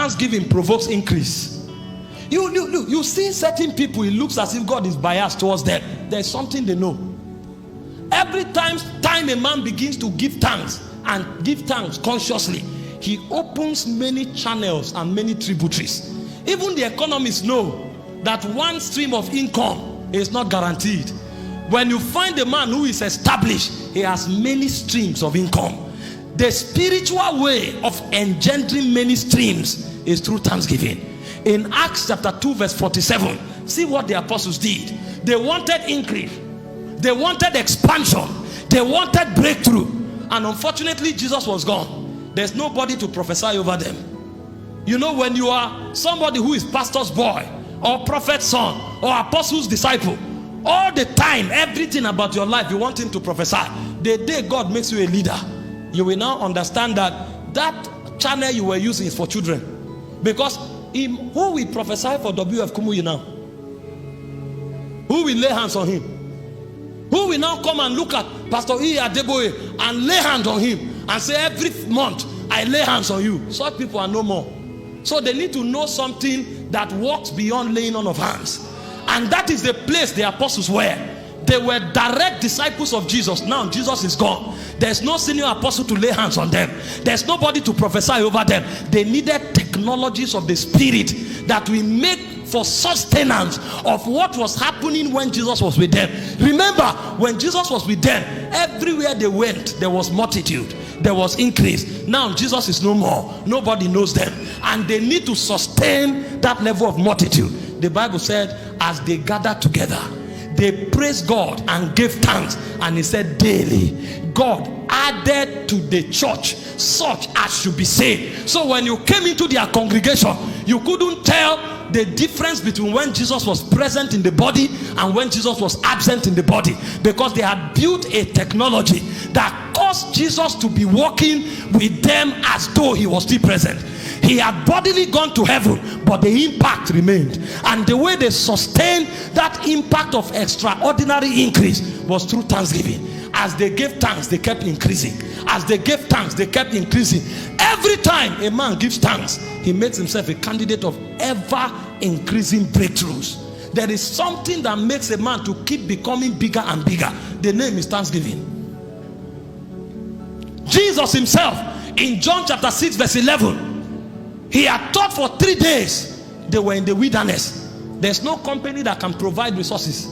Thanksgiving provokes increase. You see certain people, it looks as if God is biased towards them. There's something they know. Every time a man begins to give thanks and give thanks consciously, he opens many channels and many tributaries. Even the economists know that one stream of income is not guaranteed. When you find a man who is established, he has many streams of income. The spiritual way of engendering many streams is through thanksgiving. In Acts chapter 2 verse 47, see what the apostles did. They wanted increase, they wanted expansion, they wanted breakthrough, and unfortunately Jesus was gone. There's nobody to prophesy over them. You know, when you are somebody who is pastor's boy or prophet's son or apostle's disciple, all the time, everything about your life you want him to prophesy. The day God makes you a leader, you will now understand that that channel you were using is for children. Because who will prophesy for W.F. Kumuyi now? Who will lay hands on him? Who will now come and look at Pastor E. Adeboye and lay hands on him and say, every month I lay hands on you? Such people are no more. So they need to know something that works beyond laying on of hands. And that is the place the apostles were. They were direct disciples of Jesus. Now Jesus is gone. There's no senior apostle to lay hands on them. There's nobody to prophesy over them. They needed technologies of the Spirit that will make for sustenance of what was happening when Jesus was with them. Remember, when Jesus was with them, everywhere they went, there was multitude, there was increase. Now Jesus is no more. Nobody knows them, and they need to sustain that level of multitude. The Bible said, as they gathered together, they praised God and gave thanks, and he said, daily God added to the church such as should be saved. So when you came into their congregation, you couldn't tell the difference between when Jesus was present in the body and when Jesus was absent in the body, because they had built a technology that caused Jesus to be walking with them as though he was still present. He had bodily gone to heaven, but the impact remained. And the way they sustained that impact of extraordinary increase was through thanksgiving. As they gave thanks, they kept increasing. As they gave thanks, they kept increasing. Every time a man gives thanks, he makes himself a candidate of ever increasing breakthroughs. There is something that makes a man to keep becoming bigger and bigger. The name is thanksgiving. Jesus himself, in John chapter 6 verse 11, he had taught for 3 days. They were in the wilderness. There's no company that can provide resources.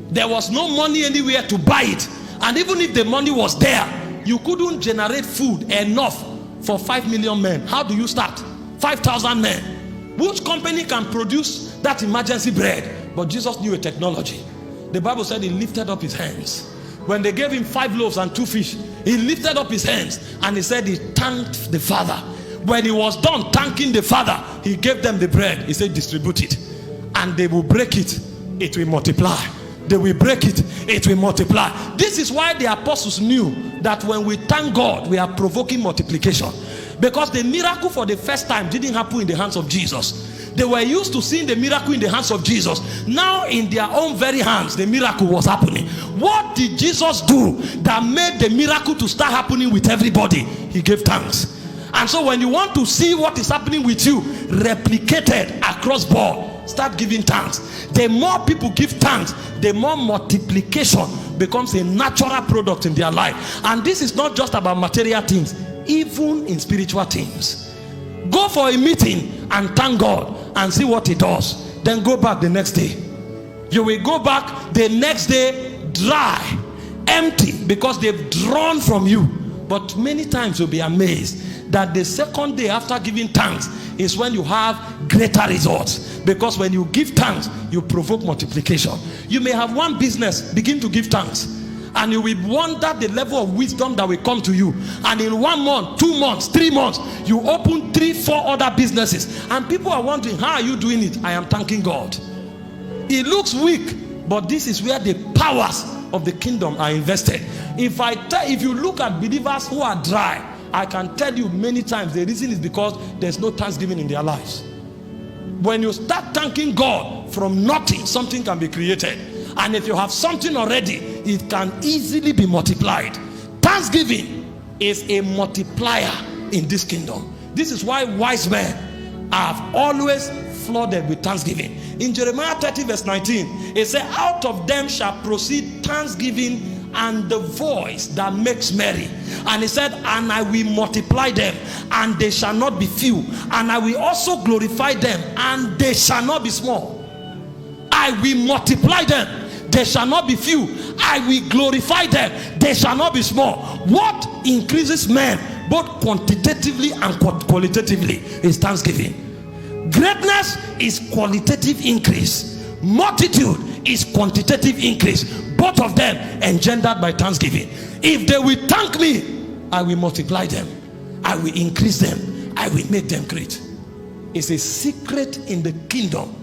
There was no money anywhere to buy it. And even if the money was there, you couldn't generate food enough for 5 million men. How do you start? 5,000 men. Which company can produce that emergency bread? But Jesus knew a technology. The Bible said he lifted up his hands. When they gave him 5 loaves and 2 fish, he lifted up his hands and he said he thanked the Father. When he was done thanking the Father, he gave them the bread. He said, distribute it. And they will break it. It will multiply. They will break it. It will multiply. This is why the apostles knew that when we thank God, we are provoking multiplication. Because the miracle for the first time didn't happen in the hands of Jesus. They were used to seeing the miracle in the hands of Jesus. Now in their own very hands, the miracle was happening. What did Jesus do that made the miracle to start happening with everybody? He gave thanks. And so when you want to see what is happening with you replicated across board, start giving thanks. The more people give thanks, the more multiplication becomes a natural product in their life. And this is not just about material things, even in spiritual things. Go for a meeting and thank God and see what he does. Then go back the next day. You will go back the next day dry, empty, because they've drawn from you. But many times you'll be amazed that the second day after giving thanks is when you have greater results. Because when you give thanks, you provoke multiplication. You may have one business, begin to give thanks, and you will wonder the level of wisdom that will come to you. And in 1 month, 2 months, 3 months, you open 3, 4 other businesses, and people are wondering, how are you doing it? I am thanking God. It looks weak, but this is where the powers of the kingdom are invested. If you look at believers who are dry, I can tell you many times the reason is because there's no thanksgiving in their lives. When you start thanking God, from nothing something can be created. And if you have something already, it can easily be multiplied. Thanksgiving is a multiplier in this kingdom. This is why wise men I have always flooded with thanksgiving. In Jeremiah 30 verse 19, it says, out of them shall proceed thanksgiving and the voice that makes merry. And he said, and I will multiply them, and they shall not be few, and I will also glorify them, and they shall not be small. I will multiply them, they shall not be few. I will glorify them, they shall not be small. What increases men both quantitatively and qualitatively is thanksgiving. Greatness is qualitative increase, multitude is quantitative increase, both of them engendered by thanksgiving. If they will thank me, I will multiply them, I will increase them, I will make them great. It's a secret in the kingdom